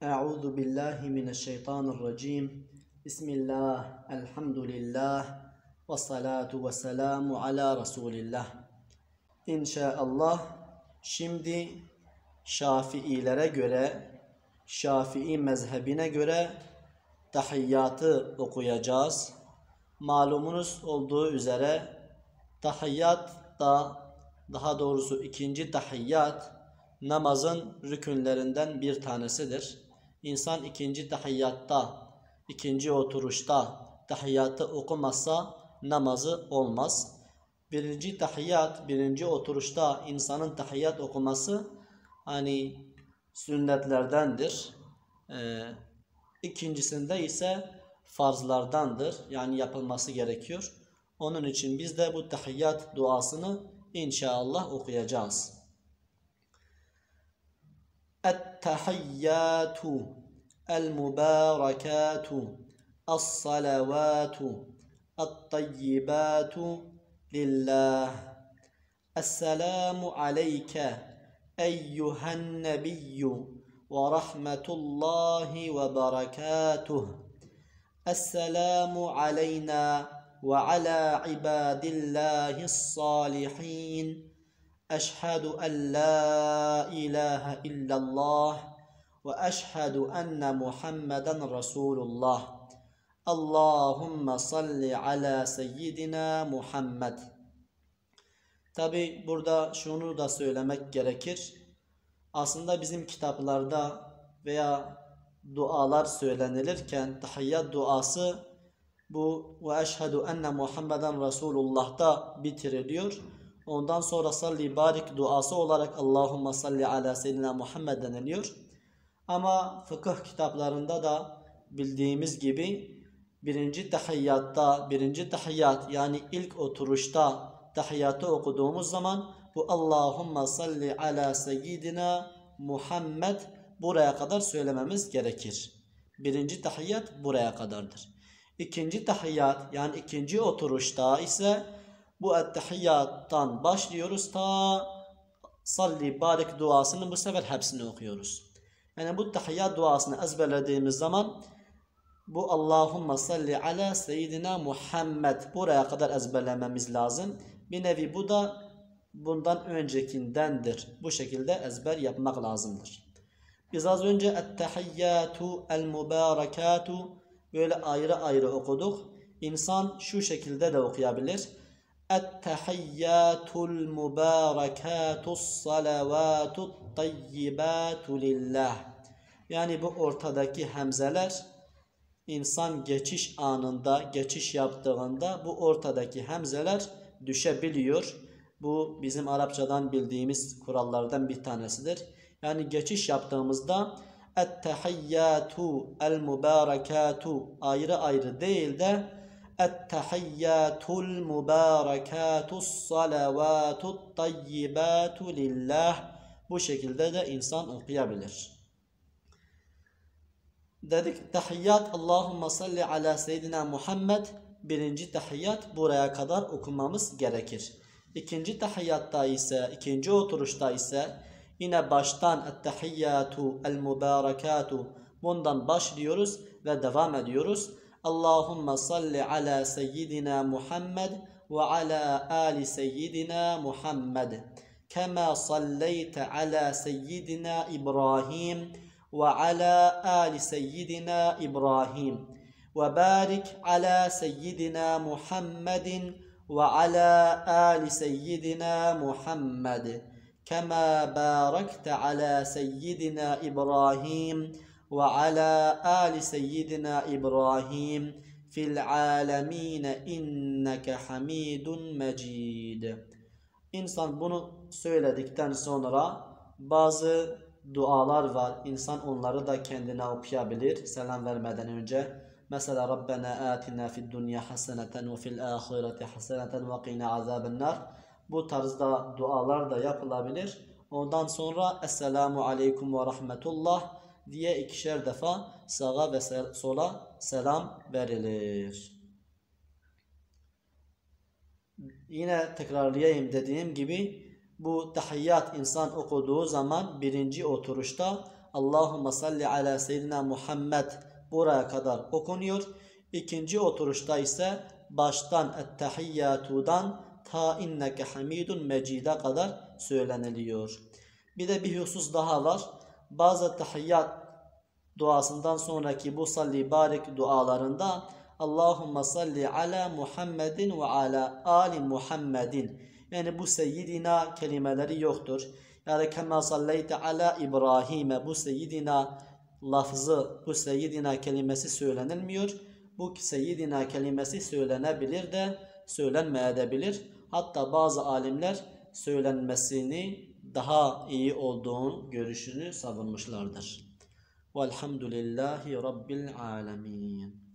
Euzu billahi mineşşeytanirracim. Bismillah, elhamdülillah, ve salatu ve selamu ala Resulillah. İnşallah şimdi Şafiilere göre, Şafii mezhebine göre tahiyyatı okuyacağız. Malumunuz olduğu üzere tahiyyat da, daha doğrusu ikinci tahiyyat namazın rükünlerinden bir tanesidir. İnsan ikinci tahiyyatta, ikinci oturuşta tahiyyatı okumazsa namazı olmaz. Birinci tahiyyat, birinci oturuşta insanın tahiyyat okuması sünnetlerdendir. İkincisinde ise farzlardandır. Yani yapılması gerekiyor. Onun için biz de bu tahiyyat duasını inşallah okuyacağız. Et-tahiyyatu el-mübarekatu es-salavatu et-tayyibatu lillah. Esselamu aleyke eyyühen nebiyyü ve rahmetullahi ve berekatuh. Esselamu aleyna ve ala ibadillahis-salihin. Eşhedü en la ilahe illallah ve eşhedü enne Muhammeden Resulullah. Allahümme salli ala seyyidina Muhammed. Tabi burada şunu da söylemek gerekir. Aslında bizim kitaplarda veya dualar söylenilirken tahiyyat duası bu ve eşhedü enne Muhammeden Resulullah'ta bitiriliyor. Ondan sonra salli barik duası olarak Allahümme salli ala seyyidina Muhammed deniliyor. Ama fıkıh kitaplarında da bildiğimiz gibi birinci tahiyyat yani ilk oturuşta tahiyyatı okuduğumuz zaman bu Allahümme salli ala seyyidina Muhammed buraya kadar söylememiz gerekir. Birinci tahiyyat buraya kadardır. İkinci tahiyyat yani ikinci oturuşta ise bu ettehiyyattan başlıyoruz ta salli barik duasını bu sefer hepsini okuyoruz. Yani bu tahiyyat duasını ezberlediğimiz zaman bu Allahümme salli ala seyyidina Muhammed buraya kadar ezberlememiz lazım. Bir nevi bu da bundan öncekindendir. Bu şekilde ezber yapmak lazımdır. Biz az önce ettehiyyatu el-mübarekatu böyle ayrı ayrı okuduk. İnsan şu şekilde de okuyabilir. Ettehiyyatul mübarekatus salavatut tayyibatu lillah. Yani bu ortadaki hemzeler insan geçiş anında, geçiş yaptığında bu ortadaki hemzeler düşebiliyor. Bu bizim Arapçadan bildiğimiz kurallardan bir tanesidir. Yani geçiş yaptığımızda ettehiyyatu el-mübarekatu ayrı ayrı değil de ettehiyyatul mübarekatus salavatut tayyibatu lillah bu şekilde de insan okuyabilir. Dedik tahiyyat Allahümme salli ala seyyidina Muhammed birinci tahiyyat buraya kadar okumamız gerekir. İkinci tahiyyatta ise ikinci oturuşta ise yine baştan ettehiyyatu el-mübarekatu bundan başlıyoruz ve devam ediyoruz. Allahümme salli ala seyyidina Muhammed ve ala ali seyyidina Muhammed. Kema salleyte ala seyyidina İbrahim ve ala ali seyyidina İbrahim. Ve barik ala seyyidina Muhammedin ve ala ali seyyidina Muhammed. Kema barakte ala seyyidina İbrahim ve ala ali seyyidina İbrahim fil alemine inneke hamidun mecid. İnsan bunu söyledikten sonra bazı dualar var. İnsan onları da kendine okuyabilir selam vermeden önce. Mesela Rabbena atina fid dunya haseneten ve fil ahireti haseneten ve qina azabennar. Bu tarzda dualar da yapılabilir. Ondan sonra Esselamu aleyküm ve rahmetullah diye ikişer defa sağa ve sola selam verilir. Yine tekrarlayayım dediğim gibi bu tahiyyat insan okuduğu zaman birinci oturuşta Allahümme salli ala seyyidina Muhammed buraya kadar okunuyor. İkinci oturuşta ise baştan ettehiyyatudan ta inneke hamidun mecide kadar söyleniliyor. Bir de bir husus daha var. Bazı tahiyyat duasından sonraki bu salli barik dualarında Allahümme salli ala Muhammedin ve ala ali Muhammedin. Yani bu seyyidina kelimeleri yoktur. Yani kema salleyte ala İbrahim'e bu seyyidina lafzı, bu seyyidina kelimesi söylenilmiyor. Bu seyyidina kelimesi söylenebilir de söylenmeyebilir. Hatta bazı alimler söylenmesini daha iyi olduğunu görüşünü savunmuşlardır. Velhamdülillahi Rabbil alemin.